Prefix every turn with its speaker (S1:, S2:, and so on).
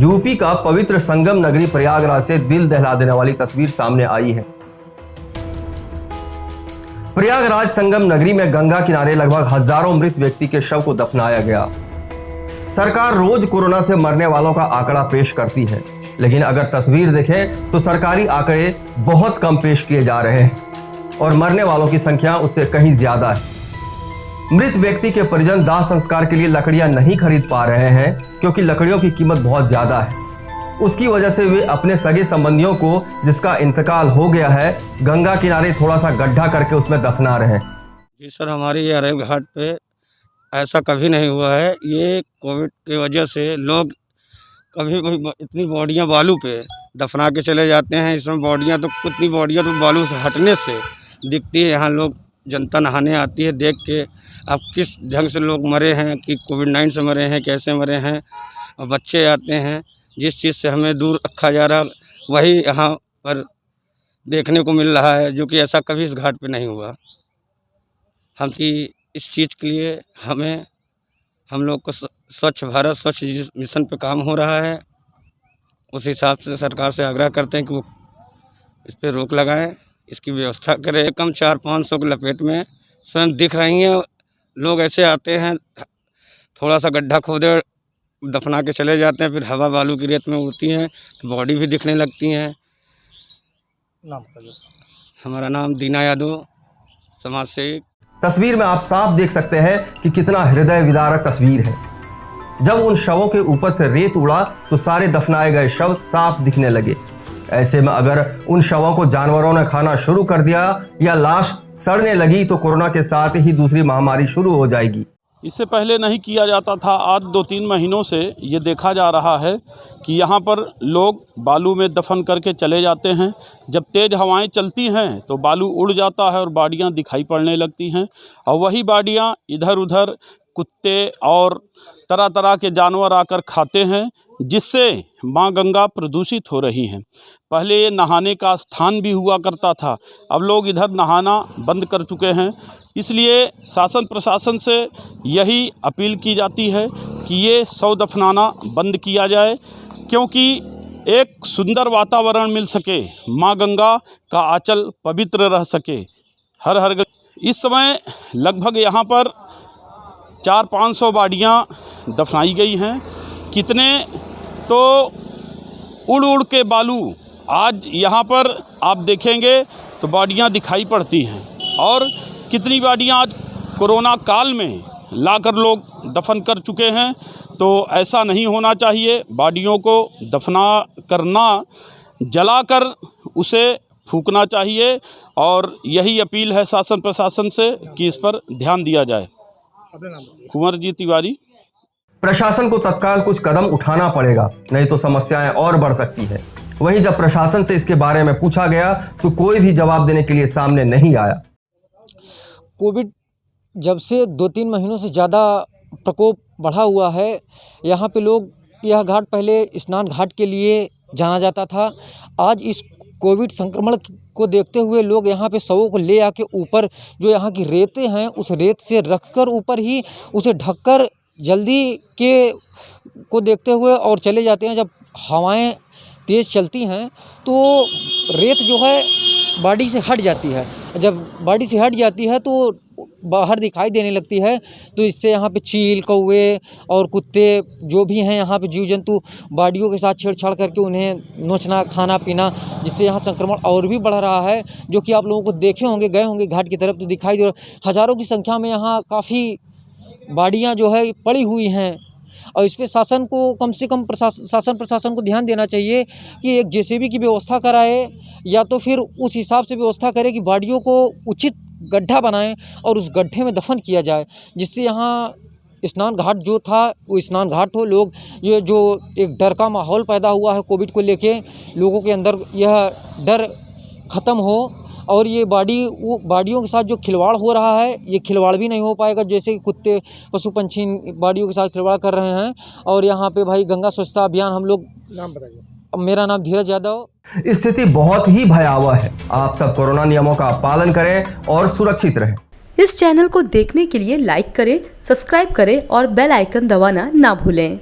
S1: UP का पवित्र संगम नगरी प्रयागराज से दिल दहला देने वाली तस्वीर सामने आई है। प्रयागराज संगम नगरी में गंगा किनारे लगभग हजारों मृत व्यक्ति के शव को दफनाया गया। सरकार रोज कोरोना से मरने वालों का आंकड़ा पेश करती है, लेकिन अगर तस्वीर देखें तो सरकारी आंकड़े बहुत कम पेश किए जा रहे हैं और मरने वालों की संख्या उससे कहीं ज्यादा है। मृत व्यक्ति के परिजन दाह संस्कार के लिए लकड़ियां नहीं खरीद पा रहे हैं क्योंकि लकड़ियों की कीमत बहुत ज्यादा है। उसकी वजह से वे अपने सगे संबंधियों को, जिसका इंतकाल हो गया है, गंगा किनारे थोड़ा सा गड्ढा करके उसमें दफना रहे हैं।
S2: जी सर, हमारे ये अरब घाट पे ऐसा कभी नहीं हुआ है। ये कोविड की वजह से लोग कभी इतनी बॉडियां बालू पे दफना के चले जाते हैं। इसमें बॉडियां तो कितनी बॉडियां तो बालू से हटने से दिखती है। यहाँ लोग जनता नहाने आती है देख के अब किस ढंग से लोग मरे हैं, कि कोविड-19 से मरे हैं, कैसे मरे हैं। और बच्चे आते हैं, जिस चीज़ से हमें दूर रखा जा रहा वही यहाँ पर देखने को मिल रहा है, जो कि ऐसा कभी इस घाट पे नहीं हुआ। हम कि इस चीज़ के लिए हम लोग को स्वच्छ भारत स्वच्छ मिशन पे काम हो रहा है। उस हिसाब से सरकार से आग्रह करते हैं कि वो इस पे रोक लगाएं, इसकी व्यवस्था करें। कम 400-500 की लपेट में स्वयं दिख रही हैं। लोग ऐसे आते हैं, थोड़ा सा गड्ढा खोदे दफना के चले जाते हैं, फिर हवा बालू की रेत में उड़ती हैं तो बॉडी भी दिखने लगती हैं।
S3: नाम बताइए।
S2: हमारा नाम दीना यादव, समाज सेवक।
S1: तस्वीर में आप साफ देख सकते हैं कि कितना हृदय विदारक तस्वीर है। जब उन शवों के ऊपर से रेत उड़ा तो सारे दफनाए गए शव साफ दिखने लगे। ऐसे में अगर उन शवों को जानवरों ने खाना शुरू कर दिया या लाश सड़ने लगी तो कोरोना के साथ ही दूसरी महामारी शुरू हो जाएगी।
S3: इससे पहले नहीं किया जाता था। आज 2-3 महीनों से ये देखा जा रहा है कि यहाँ पर लोग बालू में दफन करके चले जाते हैं। जब तेज़ हवाएं चलती हैं तो बालू उड़ जाता है और बाड़ियाँ दिखाई पड़ने लगती हैं, और वही बाड़ियाँ इधर उधर कुत्ते और तरह तरह के जानवर आकर खाते हैं, जिससे माँ गंगा प्रदूषित हो रही हैं। पहले ये नहाने का स्थान भी हुआ करता था, अब लोग इधर नहाना बंद कर चुके हैं। इसलिए शासन प्रशासन से यही अपील की जाती है कि ये शव दफनाना बंद किया जाए, क्योंकि एक सुंदर वातावरण मिल सके, माँ गंगा का आंचल पवित्र रह सके। हर हर इस समय लगभग यहाँ पर 400-500 बाड़ियाँ दफनाई गई हैं। कितने तो उड़ उड़ के बालू आज यहाँ पर आप देखेंगे तो बाड़ियाँ दिखाई पड़ती हैं, और कितनी बाड़ियाँ आज कोरोना काल में लाकर लोग दफन कर चुके हैं। तो ऐसा नहीं होना चाहिए। बाड़ियों को दफना करना, जलाकर उसे फूंकना चाहिए, और यही अपील है शासन प्रशासन से कि इस पर ध्यान दिया जाए। कुंवर जी तिवारी।
S1: प्रशासन को तत्काल कुछ कदम उठाना पड़ेगा, नहीं तो समस्याएं और बढ़ सकती है। वहीं जब प्रशासन से इसके बारे में पूछा गया तो कोई भी जवाब देने के लिए सामने नहीं आया।
S4: कोविड जब से 2-3 महीनों से ज़्यादा प्रकोप बढ़ा हुआ है। यहाँ पे लोग, यह घाट पहले स्नान घाट के लिए जाना जाता था। आज इस कोविड संक्रमण को देखते हुए लोग यहाँ पे शवों को ले आके ऊपर जो यहाँ की रेतें हैं उस रेत से रखकर ऊपर ही उसे ढककर जल्दी के को देखते हुए और चले जाते हैं। जब हवाएं तेज़ चलती हैं तो रेत जो है बॉडी से हट जाती है। जब बॉडी से हट जाती है तो बाहर दिखाई देने लगती है। तो इससे यहाँ पे चील, कौवे और कुत्ते जो भी हैं यहाँ पे जीव जंतु बाड़ियों के साथ छेड़छाड़ करके उन्हें नोचना, खाना पीना, जिससे यहाँ संक्रमण और भी बढ़ रहा है। जो कि आप लोगों को देखे होंगे, गए होंगे घाट की तरफ तो दिखाई दे रहा, हज़ारों की संख्या में यहाँ काफ़ी बाड़ियाँ जो है पड़ी हुई हैं। और इस पर शासन को कम से कम शासन प्रशासन को ध्यान देना चाहिए कि एक जेसीबी की व्यवस्था कराए, या तो फिर उस हिसाब से व्यवस्था करे कि बाड़ियों को उचित गड्ढा बनाएं और उस गड्ढे में दफन किया जाए, जिससे यहाँ स्नान घाट जो था वो स्नान घाट हो। लोग ये जो एक डर का माहौल पैदा हुआ है कोविड को लेके, लोगों के अंदर यह डर ख़त्म हो, और ये बाड़ियों के साथ जो खिलवाड़ हो रहा है ये खिलवाड़ भी नहीं हो पाएगा। जैसे कि कुत्ते, पशु पंछी बाड़ियों के साथ खिलवाड़ कर रहे हैं। और यहाँ पे भाई गंगा स्वच्छता अभियान हम लोग। नाम बताइए। मेरा नाम धीरज यादव।
S1: स्थिति बहुत ही भयावह है। आप सब कोरोना नियमों का पालन करें और सुरक्षित रहें।
S5: इस चैनल को देखने के लिए लाइक करें, सब्सक्राइब करें और बेल आइकन दबाना ना भूलें।